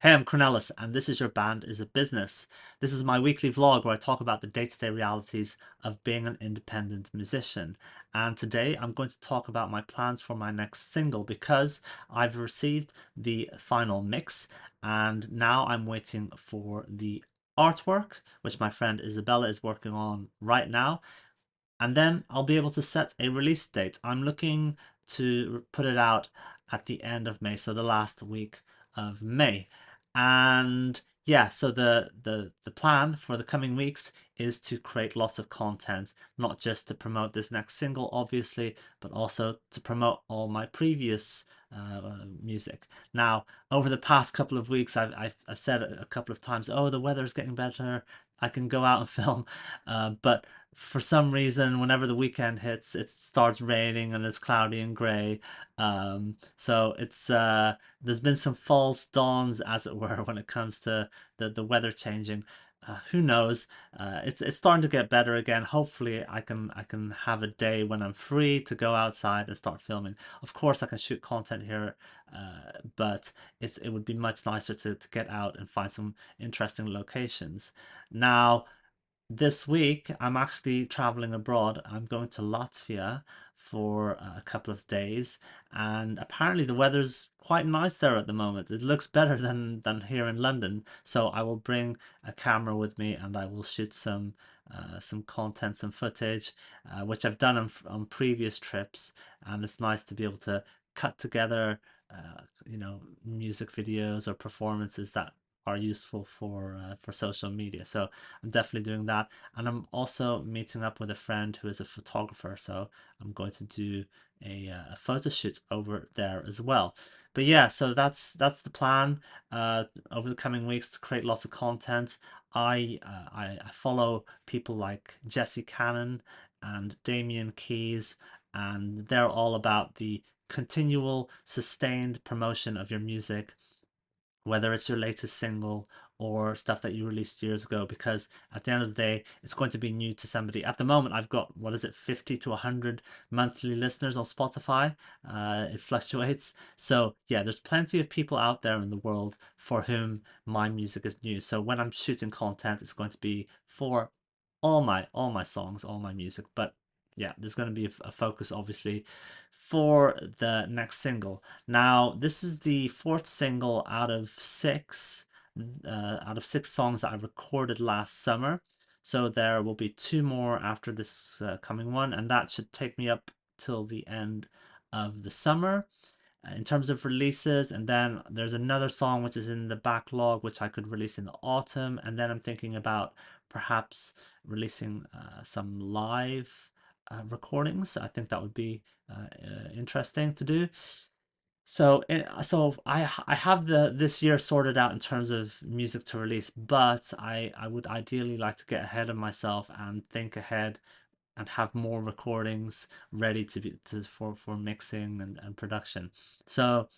Hey, I'm Cornelis, and this is Your Band is a Business. This is my weekly vlog where I talk about the day-to-day realities of being an independent musician. And today I'm going to talk about my plans for my next single because I've received the final mix and now I'm waiting for the artwork, which my friend Isabella is working on right now. And then I'll be able to set a release date. I'm looking to put it out at the end of May, so the last week of May. And yeah, so the plan for the coming weeks is to create lots of content, not just to promote this next single, obviously, but also to promote all my previous music. Now, over the past couple of weeks, I've said a couple of times, oh, the weather's getting better. I can go out and film, but for some reason, whenever the weekend hits, it starts raining and it's cloudy and grey. So it's there's been some false dawns, as it were, when it comes to the weather changing. Who knows? It's starting to get better again. Hopefully, I can have a day when I'm free to go outside and start filming. Of course, I can shoot content here, but it would be much nicer to get out and find some interesting locations. Now, this week, I'm actually traveling abroad. I'm going to Latvia for a couple of days, and apparently the weather's quite nice there at the moment. It looks better than here in London. So I will bring a camera with me, and I will shoot some content, some footage, which I've done on previous trips, and it's nice to be able to cut together, music videos or performances that are useful for social media. So I'm definitely doing that. And I'm also meeting up with a friend who is a photographer. So I'm going to do a photo shoot over there as well. But yeah, so that's the plan over the coming weeks to create lots of content. I follow people like Jesse Cannon and Damien Keys, and they're all about the continual, sustained promotion of your music, whether it's your latest single or stuff that you released years ago, because at the end of the day, it's going to be new to somebody. At the moment, I've got, what is it, 50 to 100 monthly listeners on Spotify. It fluctuates. So yeah, there's plenty of people out there in the world for whom my music is new. So when I'm shooting content, it's going to be for all my songs, all my music. But yeah, there's going to be a focus, obviously, for the next single. Now, this is the fourth single out of six songs that I recorded last summer. So there will be two more after this coming one, and that should take me up till the end of the summer in terms of releases. And then there's another song which is in the backlog, which I could release in the autumn. And then I'm thinking about perhaps releasing some live recordings. I think that would be interesting to do. So I have this year sorted out in terms of music to release, but I would ideally like to get ahead of myself and think ahead and have more recordings ready for mixing and production. So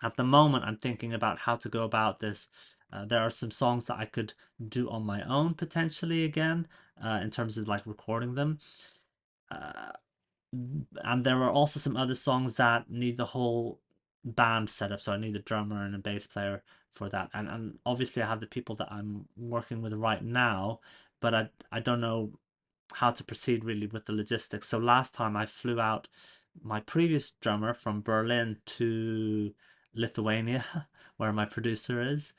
at the moment, I'm thinking about how to go about this. There are some songs that I could do on my own potentially again, in terms of like recording them. Uh, and there are also some other songs that need the whole band setup, so I need a drummer and a bass player for that. And obviously I have the people that I'm working with right now, but I don't know how to proceed really with the logistics. So last time I flew out my previous drummer from Berlin to Lithuania, where my producer is,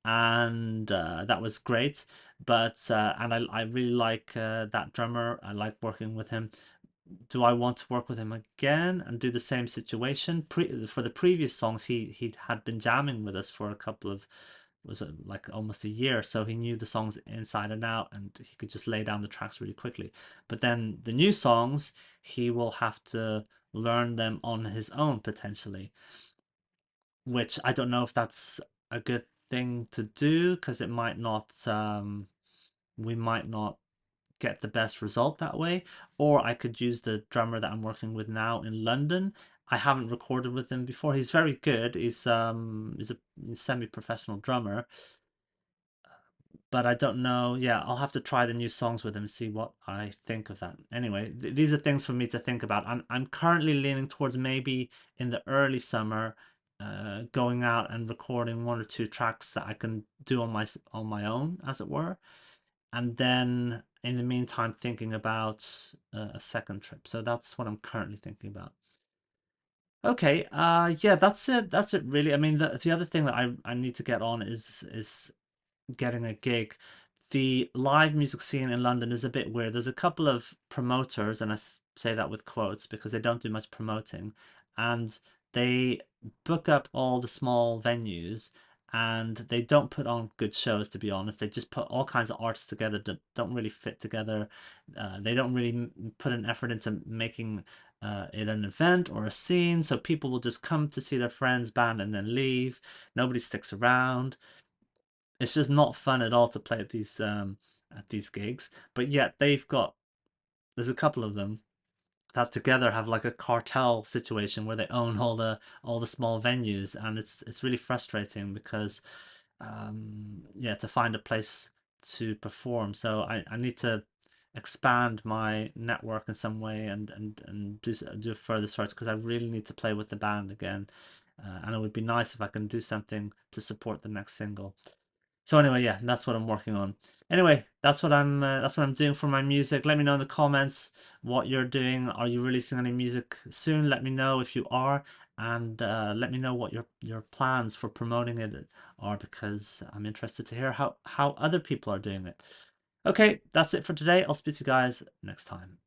and that was great. But and I really like that drummer. I like working with him. Do I want to work with him again and do the same situation? For the previous songs, he had been jamming with us for a couple of, was it like almost a year, so he knew the songs inside and out, and he could just lay down the tracks really quickly. But then the new songs, he will have to learn them on his own potentially, which I don't know if that's a good thing to do because it might not, we might not get the best result that way. Or I could use the drummer that I'm working with now in London. I haven't recorded with him before. He's very good. He's a semi-professional drummer, but I don't know. Yeah, I'll have to try the new songs with him and see what I think of that. Anyway, these are things for me to think about. I'm currently leaning towards maybe in the early summer going out and recording one or two tracks that I can do on my own, as it were, and then in the meantime thinking about a second trip. So that's what I'm currently thinking about. Okay, yeah, that's it. That's it, really. I mean, the other thing that I need to get on is getting a gig. The live music scene in London is a bit weird. There's a couple of promoters, and say that with quotes because they don't do much promoting, and they book up all the small venues, and they don't put on good shows, to be honest. They just put all kinds of artists together that don't really fit together. They don't really put an effort into making it an event or a scene, so people will just come to see their friends band and then leave. Nobody sticks around. It's just not fun at all to play at these gigs. But yet there's a couple of them that together have like a cartel situation where they own all the small venues, and it's really frustrating because yeah, to find a place to perform. So I need to expand my network in some way and do further search because I really need to play with the band again. And it would be nice if I can do something to support the next single. So anyway, yeah, that's what I'm working on. Anyway, that's what I'm doing for my music. Let me know in the comments what you're doing. Are you releasing any music soon? Let me know if you are, and let me know what your plans for promoting it are, because I'm interested to hear how other people are doing it. Okay, that's it for today. I'll speak to you guys next time.